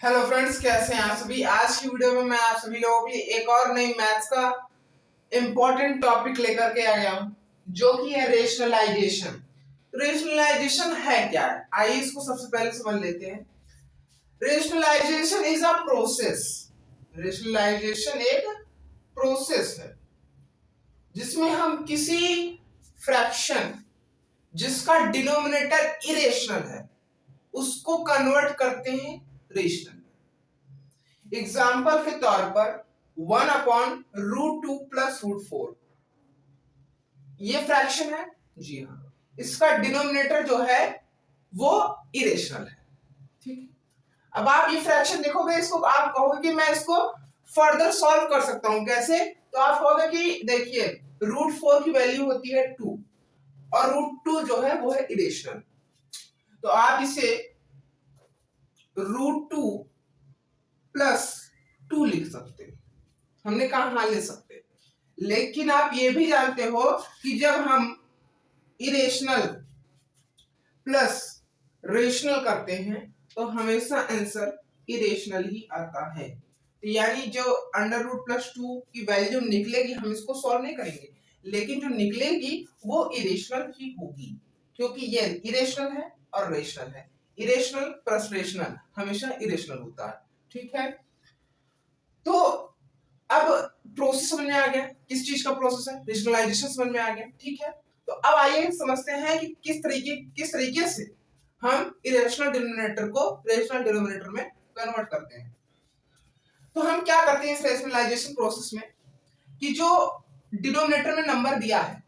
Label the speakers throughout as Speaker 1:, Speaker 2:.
Speaker 1: Hello friends, कैसे हैं आप सभी। आज की वीडियो में मैं आप सभी लोगों के लिए एक और नई मैथ्स का इम्पोर्टेंट टॉपिक लेकर के आ गया हूं, जो कि है रेशनलाइजेशन। रेशनलाइजेशन है क्या है, आइए इसको सबसे पहले समझ लेते हैं। Rationalisation is a process. Rationalisation एक प्रोसेस है जिसमें हम किसी फ्रैक्शन जिसका डिनोमिनेटर इरेशनल है उसको कन्वर्ट करते हैं रेशनल। एग्जाम्पल के तौर पर 1/√2 प्लस √4 ये फ्रैक्शन है। जी हाँ, इसका डिनोमिनेटर जो है वो इरेशनल है। ठीक है, अब आप ये फ्रैक्शन देखोगे, इसको आप कहोगे कि मैं इसको फर्दर सॉल्व कर सकता हूं। कैसे? तो आप कहोगे कि देखिए √4 की वैल्यू होती है 2 और √2 जो है वो है इरेशनल। तो आप इसे √2 प्लस 2 लिख सकते हैं। हमने कहा हाँ ले सकते, लेकिन आप ये भी जानते हो कि जब हम इरेशनल प्लस रेशनल करते हैं तो हमेशा आंसर इरेशनल ही आता है। तो यानी जो √+2 की वैल्यू निकलेगी, हम इसको सॉल्व नहीं करेंगे, लेकिन जो निकलेगी वो इरेशनल ही होगी, क्योंकि ये इरेशनल है और रेशनल है। इरेशनल प्लस रेशनल हमेशा इरेशनल होता है। ठीक है, तो अब प्रोसेस समझ में आ गया, किस चीज का प्रोसेस है, रेशनलाइजेशन समझ में आ गया। ठीक है, तो अब आइए समझते हैं कि किस तरीके से हम इरेशनल डिनोमिनेटर को रेशनल डिनोमिनेटर में कन्वर्ट करते हैं। तो हम क्या करते हैं इस रेशनलाइजेशन प्रोसेस में कि जो डिनोमिनेटर में नंबर दिया है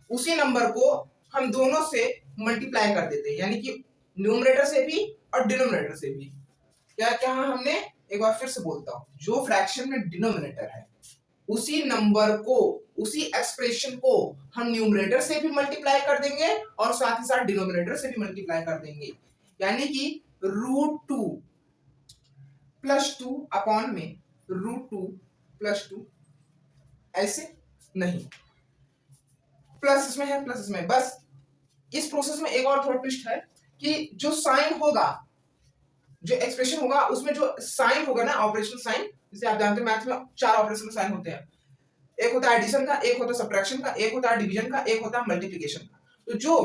Speaker 1: उसी नंबर को हम दोनों से मल्टीप्लाई कर देते हैं, यानी कि न्यूमरेटर से भी और डिनोमिनेटर से भी। क्या क्या हमने, एक बार फिर से बोलता हूं, जो फ्रैक्शन में डिनोमिनेटर है उसी नंबर को, उसी एक्सप्रेशन को हम न्यूमरेटर से भी मल्टीप्लाई कर देंगे और साथ ही साथ डिनोमिनेटर से भी मल्टीप्लाई कर देंगे। यानी कि √2 + 2 अपॉन में √2 + 2, ऐसे नहीं, प्लस इसमें है प्लस इसमें। बस इस प्रोसेस में एक और थोड़ा ट्विस्ट है कि जो साइन होगा, जो एक्सप्रेशन होगा, उसमें जो साइन होगा ना, ऑपरेशनल साइन, जैसे आप जानते हैं मैथ में 4 ऑपरेशनल साइन होते हैं। एक होता है एडिशन का, एक होता है सब्ट्रैक्शन का, एक होता है डिवीजन का, एक होता है मल्टीप्लिकेशन का। तो जो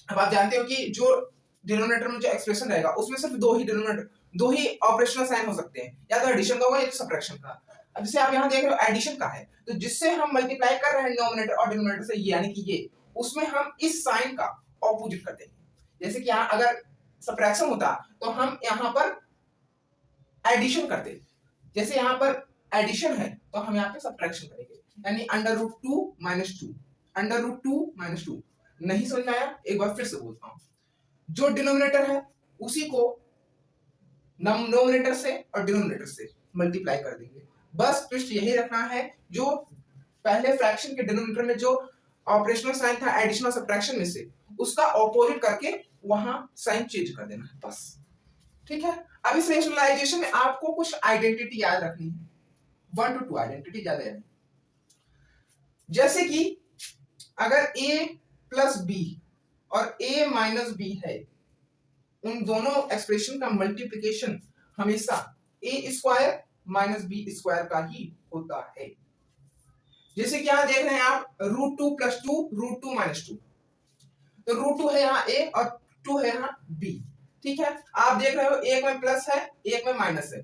Speaker 1: अब आप जानते हो कि जो डिनोमिनेटर में जो एक्सप्रेशन रहेगा उसमें सिर्फ दो ही ऑपरेशनल साइन हो सकते हैं, या तो एडिशन का होगा या तो सब्ट्रैक्शन का। अब जैसे आप यहाँ देख रहे हो एडिशन का है, तो जिससे हम मल्टीप्लाई कर रहे हैं डिनोमिनेटर और डिनोमिनेटर से, यानी कि ये, उसमें हम इस साइन का ऑपोजिट कर देंगे। जैसे कि यहाँ अगर सब्ट्रैक्शन होता तो हम यहाँ पर एडिशन करते, जैसे यहाँ पर एडिशन है तो हम यहाँ पे सब्ट्रैक्शन करेंगे, यानी √2 - 2, √2 - 2। नहीं समझ में आया? एक बार फिर से बोलता हूं, जो डिनोमिनेटर है उसी को नोमिनेटर से और डिनोमिनेटर से मल्टीप्लाई कर देंगे। बस ट्विस्ट यही रखना है, जो पहले फ्रैक्शन के डिनोमिनेटर में जो ऑपरेशनल साइन था एडिशन और सब्ट्रैक्शन में से, उसका ऑपोजिट करके वहां साइन चेंज कर देना है, बस। ठीक है, अब इस रेशनलाइजेशन में आपको कुछ आइडेंटिटी याद रखनी है, 1 to 2 आइडेंटिटी ज्यादा है। जैसे कि अगर a + b और a - b है, उन दोनों एक्सप्रेशन का मल्टीप्लिकेशन हमेशा a² - b² का ही होता है। जैसे कि यहां देख रहे हैं आप √2 + 2 √2 - 2, तो √2 है यहाँ a और 2 है यहाँ b। ठीक है, आप देख रहे हो एक में प्लस है एक में माइनस है,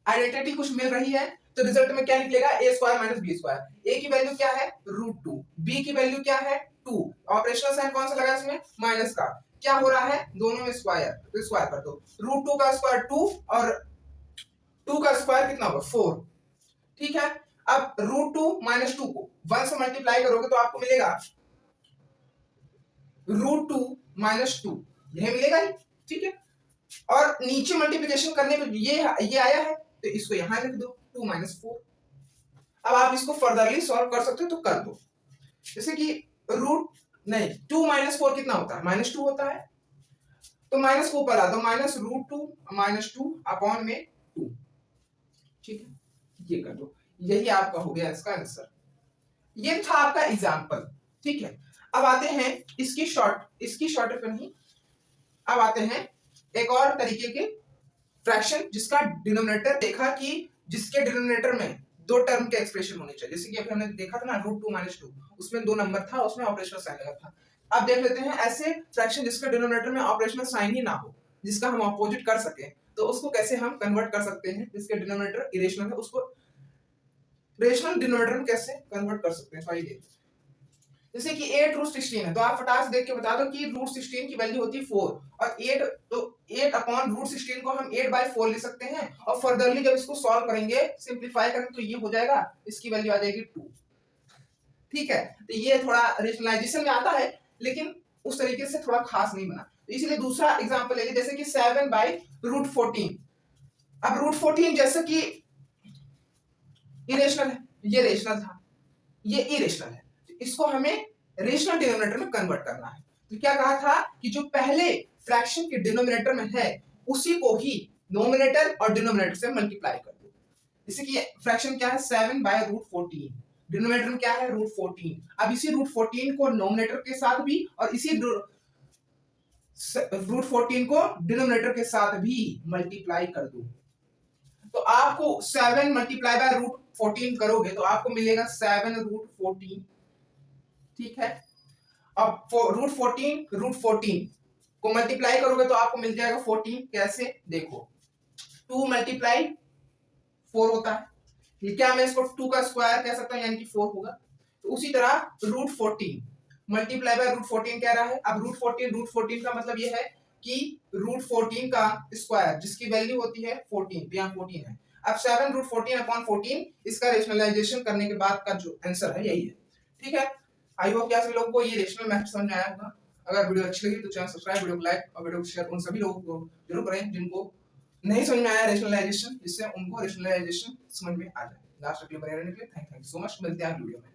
Speaker 1: आइडेंटिटी कुछ मिल रही है, तो रिजल्ट में क्या निकलेगा, a² - b²। a की वैल्यू क्या है, √2, b की वैल्यू क्या है 2, ऑपरेशनल साइन कौन सा लगा इसमें, माइनस का। क्या हो रहा है, दोनों में स्क्वायर, तो स्क्वायर कर दो, √2 का स्क्वायर 2 और 2 का स्क्वायर कितना होगा 4। ठीक है, अब √2 - 2 को 1 से मल्टीप्लाई करोगे तो आपको मिलेगा √2 - 2, यही मिलेगा ही। ठीक है, और नीचे मल्टीप्लिकेशन करने में ये आया है तो इसको यहां लिख दो 2 - 4। अब आप इसको फर्दरली सॉल्व कर सकते हो तो कर दो, जैसे कि रूट नहीं 2 - 4 कितना होता है, -2 होता है, तो माइनस को ऊपर ला दो, -√2 - 2 अपॉन में 2। ठीक है, ये कर दो, यही आपका हो गया इसका आंसर। ये था आपका एग्जाम्पल। ठीक है, अब आते हैं इसकी शॉर्ट नहीं, अब आते हैं एक और तरीके के फ्रैक्शन जिसका डिनोमिनेटर देखा कि जिसके डिनोमिनेटर में दो टर्म के एक्सप्रेशन होने चाहिए, जैसे कि अभी हमने देखा था ना √2 - 2, उसमें दो नंबर था, उसमें ऑपरेशनल साइन लगा था। अब देख लेते हैं ऐसे फ्रैक्शन जिसके डिनोमिनेटर में ऑपरेशनल साइन ही ना हो, जिसका हम अपोजिट कर सके, तो उसको कैसे हम कन्वर्ट कर सकते हैं, जिसके डिनोमिनेटर इरेशनल है उसको रेशनल डिनोमिनेटर में कैसे कन्वर्ट कर सकते हैं। आइए जैसे कि 8√16 है, तो आप फटाक से देख के बता दो कि √16 की वैल्यू होती है 4 और 8, तो 8/√16 को हम 8/4 लिख सकते हैं और फर्दरली जब इसको सॉल्व करेंगे, सिंपलीफाई करेंगे, तो ये हो जाएगा, इसकी वैल्यू आ जाएगी 2। ठीक है, तो ये थोड़ा रेशनलाइजेशन में आता है लेकिन उस तरीके से थोड़ा खास नहीं बना, तो इसलिए दूसरा एग्जांपल लेंगे, जैसे कि 7/√14। अब √14 जैसे कि इरेशनल है, ये रेशनल था, ये इरेशनल है, इसको हमें रेशनल डिनोमिनेटर में कन्वर्ट करना है। तो क्या कहा था कि जो पहले फ्रैक्शन के डिनोमिनेटर में है उसी को ही नोमिनेटर और डिनोमिनेटर से मल्टीप्लाई कर दो। जैसे कि फ्रैक्शन क्या है, 7/√14, डिनोमिनेटर में क्या है, √14। अब इसी √14 को नोमिनेटर के साथ भी और इसी √14 को डिनोमिनेटर के साथ भी मल्टीप्लाई कर दो, तो आपको 7 मल्टीप्लाई बाय √14 करोगे तो आपको मिलेगा 7√14। ठीक है, अब √14 को मल्टीप्लाई करोगे तो आपको मिल जाएगा 14। कैसे, देखो 2 × 4 होता है, ये क्या मैं इसको 2 का स्क्वायर कह सकता हूं, यानी कि 4 होगा। तो उसी तरह √14 मल्टीप्लाई बाय √14 कह रहा है। अब √14 का मतलब ये है कि √14 का स्क्वायर जिसकी वैल्यू होती है 14, यहाँ 14 है। अब 7√14/14 इसका रेशनलाइजेशन करने के बाद का जो आंसर है यही है। ठीक है, आई होप कि आप सभी लोगों को ये रेशनल मैथड समझ में आया होगा। अगर वीडियो अच्छी लगी तो चैनल सब्सक्राइब, वीडियो को लाइक और वीडियो को शेयर उन सभी लोगों को जरूर करें जिनको नहीं समझ में आया रेशनलाइजेशन, जिससे उनको रेशनलाइजेशन समझ में आ जाए। लास्ट तक बने रहने के लिए थैंक यू सो मच। मिलते हैं वीडियो में।